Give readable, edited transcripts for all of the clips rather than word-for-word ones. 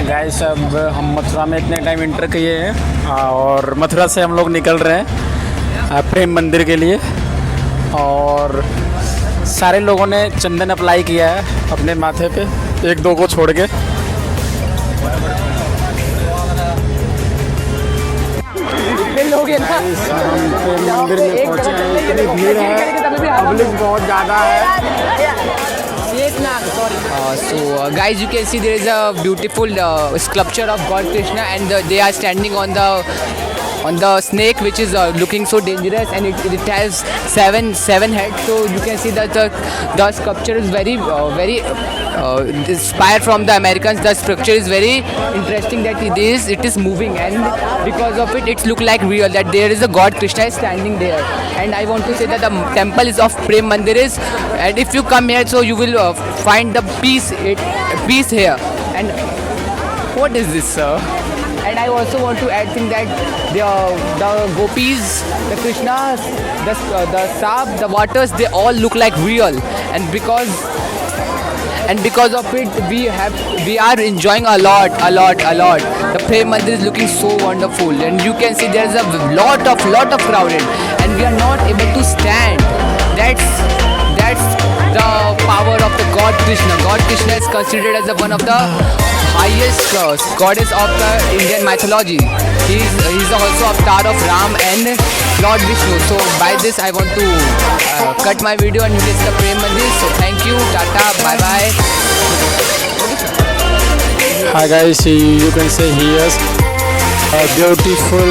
Guys अब हम मथुरा में इतने टाइम इंटर किए हैं और मथुरा से हम लोग निकल रहे हैं प्रेम मंदिर के लिए। और सारे लोगों ने चंदन अप्लाई किया है अपने माथे पे, एक दो को छोड़ के। लोग हैं ना, प्रेम मंदिर में पहुंचे हैं, इतनी भीड़ है, पब्लिक बहुत ज़्यादा है। So guys, you can see there is a beautiful sculpture of God Krishna, and they are standing on the snake, which is looking so dangerous, and it has seven heads. So you can see that the sculpture is very inspired from the Americans. The structure is very interesting, that it is moving, and because of it, it's look like real, that there is a God Krishna is standing there. And I want to say that the temple is of Prem Mandir is, and if you come here, so you will find the peace here. And what is this, sir? And I also want to add thing that the gopis, the Krishnas, the sap, the waters, they all look like real, and because of it, we are enjoying a lot. The Prem Mandir is looking so wonderful, and you can see there is a lot of crowded, and we are not able to stand. That's the power of the God Krishna. God Krishna is considered as one of the highest goddess of the Indian mythology. He is also avatar of Ram and Lord Vishnu. So by this I want to cut my video, and you can see the Prem Mandir. So thank you, tata, bye bye. Hi guys, you can see here a beautiful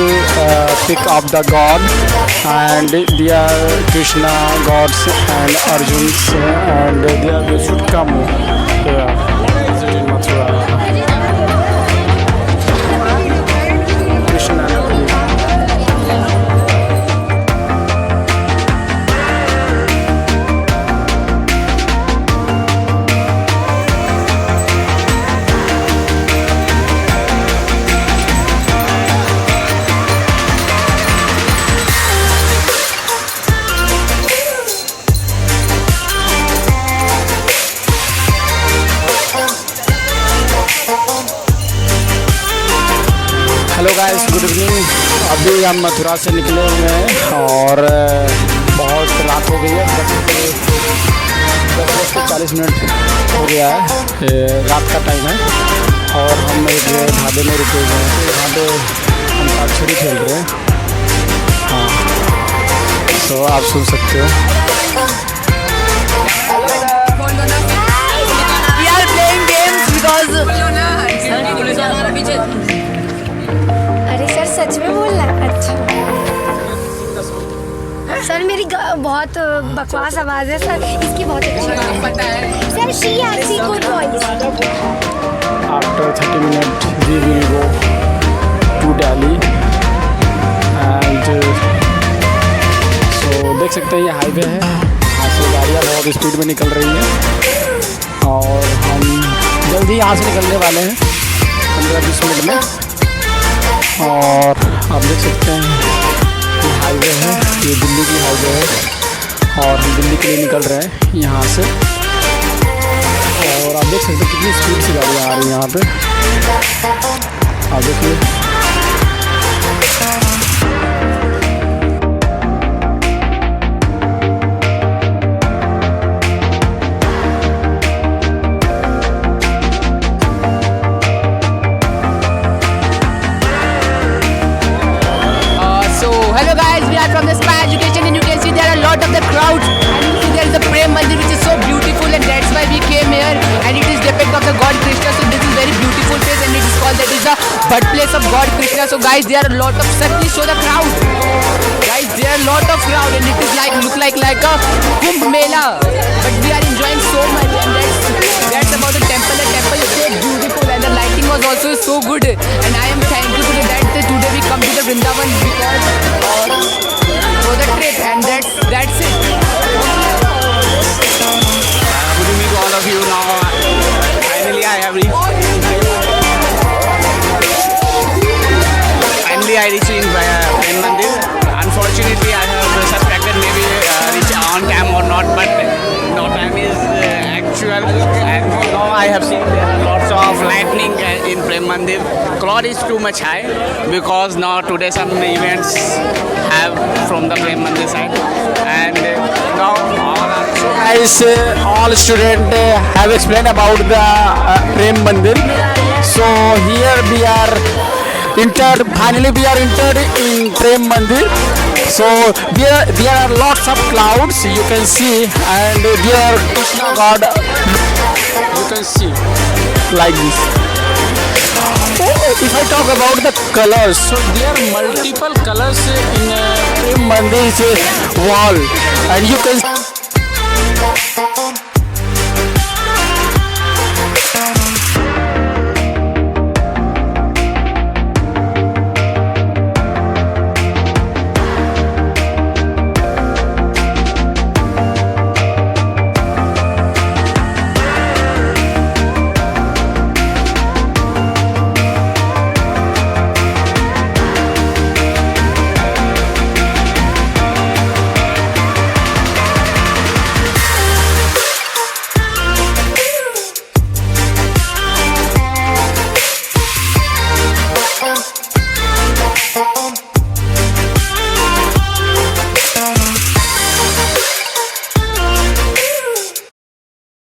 pic of the god, and they are Krishna gods and Arjuns, and they should come here visiting Mathura. Krishna. Hello guys, good evening. अभी हम मथुरा से निकले हुए हैं और बहुत रात हो गई है। 10:40 हो गया है, रात का टाइम है, और हम एक ढाबे में रुके हुए हैं। तो यहाँ पे हम अंताक्षरी खेल रहे हैं। हाँ, तो आप सुन सकते हो। We are playing games because अरे सर, सच में बोलना। अच्छा सर, मेरी बहुत बकवास आवाज़ है सर, इसकी बहुत अच्छी पता है सर। शी हैज सी good voice. After 30 minutes we will go to Delhi, and so देख सकते हैं ये हाईवे है। यहाँ से गाड़ियाँ बहुत स्पीड में निकल रही हैं, और हम जल्दी यहाँ से निकलने वाले हैं 15-20 मिनट में। और आप देख सकते हैं ये हाईवे है, ये दिल्ली की हाईवे है, और हम दिल्ली के लिए निकल रहे हैं यहाँ से। और आप देख सकते हैं कितनी स्पीड से गाड़ियाँ आ रही हैं यहाँ पे, आप देखिए। hello guys, we are from the Spa Education, and you can see there are a lot of the crowds, and you see there is a Prem Mandir which is so beautiful, and that's why we came here, and it is depict of the God Krishna. So this is very beautiful place, and it is called, that is the birthplace of God Krishna. So guys, there are a lot of, certainly show the crowd. Guys, there are a lot of crowd, and it is look like a Kumbh Mela, but we are enjoying so much, and that's about the temple. The temple is so beautiful, and the lighting was also so good, and I am thankful to that today we come to the Vrindavan because for the trip, and that's it. Good evening to all of you. Now finally I have reached. Finally I reached in Prem Mandir. Unfortunately I have suspected maybe reach on time or not, but no time is actual. And now I have seen there are lots of lightning in Prem Mandir. Mandir. Crowd is too much high because now today some events have from the Prem Mandir side, and now all are Guys, all students have explained about the Prem Mandir. So here we are entered. Finally, we are entered in Prem Mandir. So there are lots of clouds you can see, and there are Krishna God. You can see like this. So if I talk about the colors, so there are multiple colors in Prem Mandir's wall, and you can.